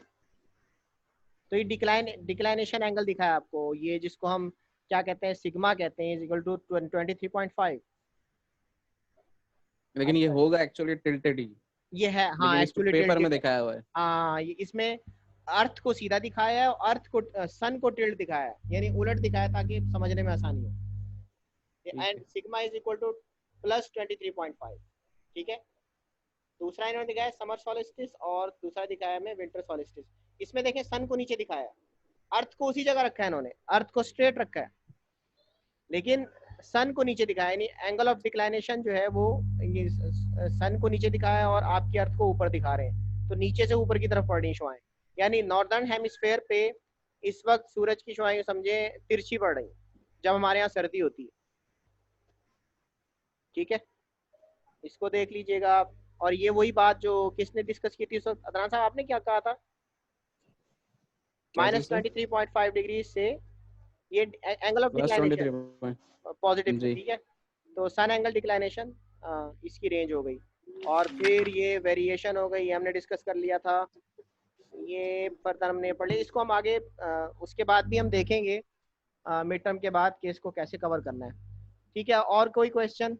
तो ये डिक्लाइनेशन एंगल दिखाया आपको, ये जिसको हम क्या कहते हैं, सिग्मा कहते हैं, इज इक्वल टू 23.5। लेकिन ये होगा एक्चुअली टिल्टेड ही, ये है, हाँ एक्चुअली पेपर में दिखाया हुआ है, हाँ इसमें अर्थ को सीधा दिखाया है और अर्थ को सन को टिल्ट दिखाया है, यानी उलट दिखाया ताकि समझने में आसानी हो। And sigma is equal two plus 23.5, ठीक है। दूसरा इन्होंने दिखाया समर सॉलिस्टिस और दूसरा दिखाया हमें विंटर सॉलिस्टिस। इसमें देखें सन को नीचे दिखाया, अर्थ को उसी जगह रखा है इन्होंने, अर्थ को स्ट्रेट रखा है, लेकिन सन को नीचे दिखाया, यानी एंगल ऑफ डिक्लाइनेशन जो है वो ये सन को नीचे दिखाया है और आपकी अर्थ को ऊपर दिखा रहे हैं, तो नीचे से ऊपर की तरफ पड़ रही शुआएं, यानी नॉर्दर्न हेमिस्फीयर पे इस वक्त सूरज की शुआएं समझे तिरछी पड़ रही जब हमारे यहाँ सर्दी होती है, ठीक है, इसको देख लीजिएगा आप। और ये वही बात जो किसने डिस्कस की थी उस वक्त, अदनान साहब आपने क्या कहा था, -23.5 डिग्री से ये एंगल ऑफ डिक्लाइनेशन पॉजिटिव, ठीक है, तो सन एंगल डिक्लाइनेशन इसकी रेंज हो गई, और फिर ये वेरिएशन हो गई, ये हमने डिस्कस कर लिया था, ये फर्दर हमने पढ़ लिया, इसको हम आगे उसके बाद भी हम देखेंगे मिड टर्म के बाद कि इसको कैसे कवर करना है, ठीक है। और कोई क्वेश्चन?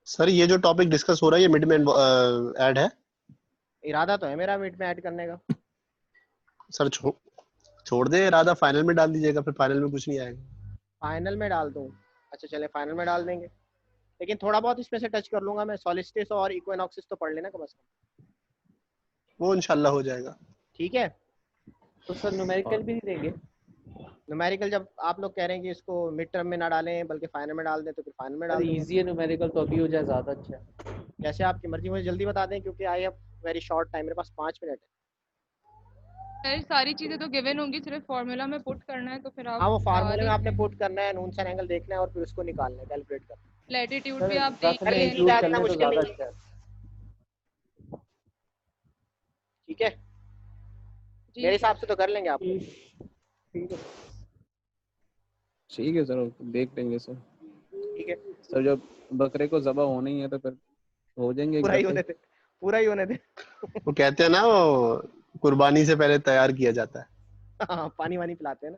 सर ये जो टॉपिक डिस्कस हो रहा है ये मिड में ऐड है? इरादा तो है मेरा मिड में ऐड करने का। सर छोड़ दे इरादा, फाइनल में डाल दीजिएगा, फिर फाइनल में कुछ नहीं आएगा। फाइनल में डाल दूं? अच्छा चले फाइनल में डाल देंगे, लेकिन थोड़ा बहुत इसमें से टच कर लूंगा मैं। सोलिस्टिस और इक्विनॉक्सिस तो पढ़ लेना कम से कम। वो इंशाल्लाह हो जाएगा। ठीक है। तो सर न्यूमेरिकल भी नहीं देंगे? न्यूमेरिकल जब आप लोग कह रहे हैं कि इसको मिड टर्म में ना डालें बल्कि फाइनल में डाल दें, तो फिर फाइनल में डाल दें। इजी है न्यूमेरिकल, तो अभी हो जाए ज्यादा अच्छा है। कैसे आपकी मर्जी, मुझे जल्दी बता दें क्योंकि I have very short time, मेरे पास 5 मिनट है। सर सारी चीजें तो गिवन होंगी, सिर्फ फॉर्मूला में पुट करना है, तो फिर आप हाँ वो फार्मूले में आपने पुट करना है, नून साइन एंगल देखना है और फिर उसको निकालना है, कैलकुलेट करना है। लैटिट्यूड सर भी आप रफ देख में लें। इंक्लूड कर इतना लें तो मुश्किल ज्यादा नहीं अच्छा है। ठीक है, जी मेरे सर। हिसाब से तो कर लेंगे आप लोग। ठीक है सर, देख लेंगे सर। ठीक है, सर जब बकरे को ज़बह होना ही है तो फिर हो जाएंगे पूरा ही इकट्ठे। होने दे, पूरा ही होने दे। वो कहते हैं ना, वो कुर्बानी से पहले तैयार किया जाता है। हाँ, पानी वानी पिलाते हैं ना।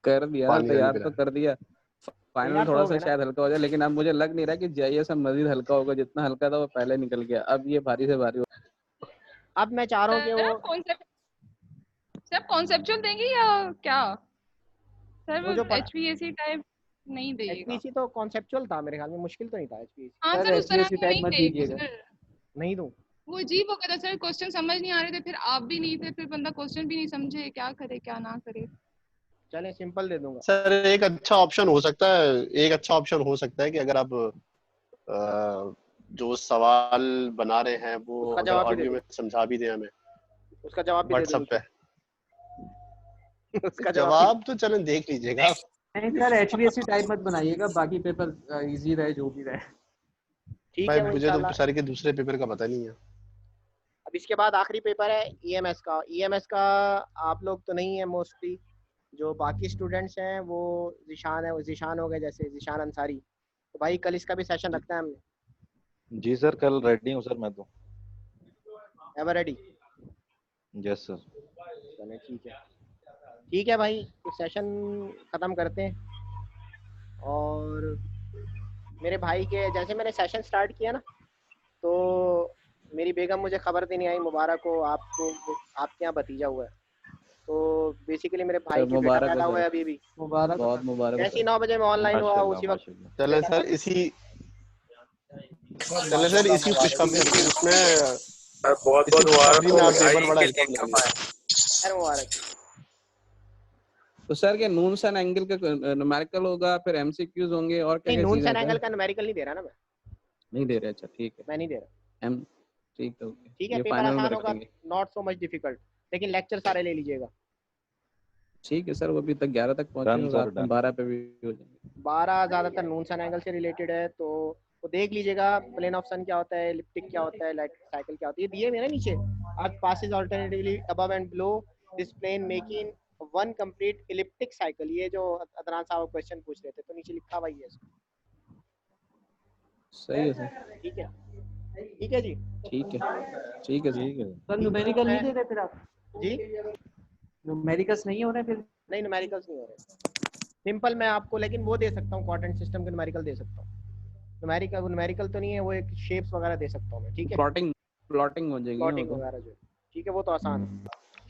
कर दिया, पानी वानी तैयार पिला। तो कर दिया। फाइनल तैयार तो थोड़ा हो सा गया ना। शायद हल्का हो जाए, लेकिन अब मुझे लग नहीं रहा कि जीआईएस अब मजीद हल्का होगा। जितना हल्का था वो पहले निकल गया, अब ये भारी से भारी हो। अब मैं चाह रहा हूँ कि वो सर कॉन्सेप्चुअल देंगे या क्या? सर वो वो जो HVAC टाइप नहीं देगा। एचपीसी तो कॉन्सेप्चुअल था मेरे ख्याल में, मुश्किल तो नहीं था एचपीसी। हाँ सर सर उस तरह HVAC का टाइप नहीं मत देगा दीजिएगा। सर। नहीं दूं? वो अजीब हो गया था सर, क्वेश्चन समझ नहीं आ रहे थे, फिर आप भी नहीं थे, फिर बंदा क्वेश्चन भी नहीं समझे, क्या करे क्या ना करे। चले सिंपल दे दूंगा। सर एक अच्छा ऑप्शन हो सकता है, एक अच्छा ऑप्शन हो सकता है कि अगर आप जो सवाल बना रहे हैं वो उसका अगर जवाब भी दे ऑडियो दूं, में समझा भी दें हमें उसका जवाब भी दे दूं व्हाट्सएप पे। उसका जवाब तो चलें देख लीजिएगा। नहीं सर HVAC टाइप मत बनाइएगा, बाकी पेपर इजी रहे जो भी रहे। ठीक भाई है वो मुझे इंशाल्लाह। तो सर के दूसरे पेपर का पता नहीं है। अब इसके बाद आखिरी पेपर है ईएमएस का। ईएमएस का आप लोग तो नहीं है मोस्टली, जो बाकी स्टूडेंट्स हैं वो जिशान है, वो जिशान हो गए जैसे जिशान अंसारी। तो भाई कल इसका भी सेशन रखना है हमने। जी सर, कल रेडी हूँ सर मैं तो। Ever ready? Yes sir. चले ठीक है भाई, तो सेशन ख़त्म करते हैं। और मेरे भाई के जैसे मैंने सेशन स्टार्ट किया ना, तो मेरी बेगम मुझे खबर देने आई, मुबारक हो आपको, आपके यहाँ भतीजा हुआ है। तो बेसिकली मेरे भाई की बेटा मुबारक पैदा हो हुआ है सर, अभी भी। मुबारक हो बहुत सर। मुबारक हो जैसे ही सर। 9 बजे में ऑनलाइन हुआ माशाल्लाह उसी वक्त माशाल्लाह। चले सर इसी उसमें बहुत इसी बहुत मुबारक खुशखबरी में हो आप भाई पेपर बड़ा कि अच्छा इनकम ले आया। खैर मुबारक। तो सर क्या नून साइन एंगल का न्यूमेरिकल होगा, फिर एमसीक्यूज होंगे और क्या नहीं, क्या नून चीजें साइन हैं एंगल सर? का न्यूमेरिकल नहीं दे रहा ना मैं। नहीं दे रहे? अच्छा ठीक है। मैं नहीं दे रहा। एम ठीक है, ओके, ठीक है, ये पेपर फाइनल में आसान होगा, रखेंगे। नॉट सो मच डिफिकल्ट, लेकिन लेक्चर सारे ले लीजिएगा। ठीक है सर, वो अभी तक 11 तक पहुंचे डन हो, सर रात में डन। 12 पे भी हो जाएंगे। 12 ज़्यादातर नून साइन एंगल से रिलेटेड है, तो वो देख लीजिएगा। प्लेन ऑफ सन क्या होता है, एलिप्टिक क्या होता है, लाइट साइकिल क्या होती है, दिए मेरे नीचे। Earth passes alternatively above and below this plane making one complete elliptic cycle. ये जो अदनान साहब क्वेश्चन पूछ रहे थे, तो नीचे लिखा हुआ ही है इसको। सही है सर। ठीक है, ठीक है जी। ठीक है, ठीक है सर। ठीक है सर न्यूमेरिकल नहीं दे रहे फिर आप? जी न्यूमेरिकल्स नहीं हो रहे फिर? नहीं, न्यूमेरिकल्स नहीं हो रहे। सिंपल मैं आपको लेकिन वो दे सकता हूँ, क्वाड्रेंट सिस्टम के न्यूमेरिकल दे सकता हूँ। न्यूमेरिकल तो नहीं है, वो एक शेप्स वगैरह दे सकता हूँ मैं। ठीक है, प्लॉटिंग हो जाएगी वो प्लॉटिंग तो। वगैरह जो, ठीक है वो तो आसान है।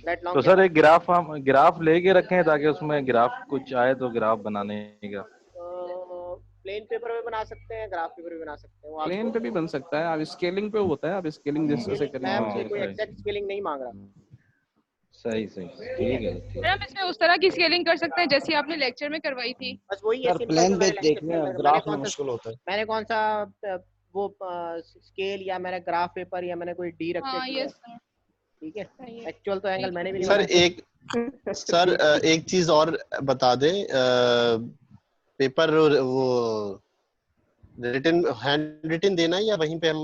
लेट तो लॉन्ग सर एक ग्राफ हम ग्राफ लेके रखें ताकि उसमें ग्राफ कुछ आए तो ग्राफ बनाने का। प्लेन पेपर में बना सकते हैं, ग्राफ पेपर भी बना सकते हैं। वो प्लेन पे भी बन सकता है, आप स्केलिंग पे होता है, आप स्केलिंग जिस तरह से मैं करेंगे मुझे कोई सही। एग्जैक्ट स्केलिंग नहीं मांग रहा। सही सही, ठीक है ठीक सर हम इसमें उस तरह की स्केलिंग कर सकते हैं जैसी आपने लेक्चर में करवाई थी। बस वही है सर सिंपल, प्लेन जो पे मैंने लेक्चर देखने में ग्राफ में मुश्किल होता है। मैंने कौन सा वो स्केल या मैंने ग्राफ पेपर या मैंने कोई डी रख के हाँ किया है। Yes sir. ठीक है, सही है। एक्चुअल तो एंगल मैंने भी नहीं सर बनाया। एक चीज और बता दें, पेपर वो रिटन हैंड रिटन देना है या वहीं पे हम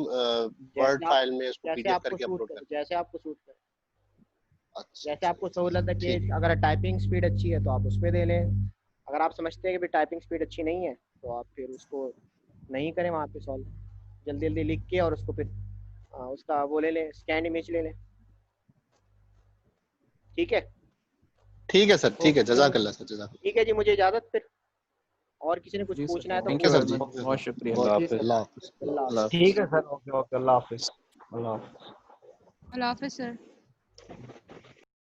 वर्ड फाइल में उसको जैसे पीडीएफ आपको करके सूट अपलोड करे, करते जैसे आपको सूट करे, हैं? जैसे आपको सहूलत है कि ठीक। अगर टाइपिंग स्पीड अच्छी है तो आप उस पर दे लें। अगर आप समझते हैं कि भी टाइपिंग स्पीड अच्छी नहीं है तो आप फिर उसको नहीं करें वहाँ पे सॉल्व, जल्दी जल्दी लिख के और उसको फिर उसका वो ले लें, स्कैन इमेज ले लें। ठीक है, ठीक है सर, ठीक है, जज़ाकल्लाह सर, जज़ाकल्लाह। ठीक है जी, मुझे इजाज़त। फिर और किसी ने कुछ जी सर, पूछना है तो थैंक यू सर वेरी जी, मच, बहुत शुक्रिया। है। अल्लाह हाफिज। अल्लाह हाफिज। अल्लाह हाफ़िज़। ठीक है सर, ओके ओके, अल्लाह हाफिज। अल्लाह हाफिज। अल्लाह हाफिज़ सर।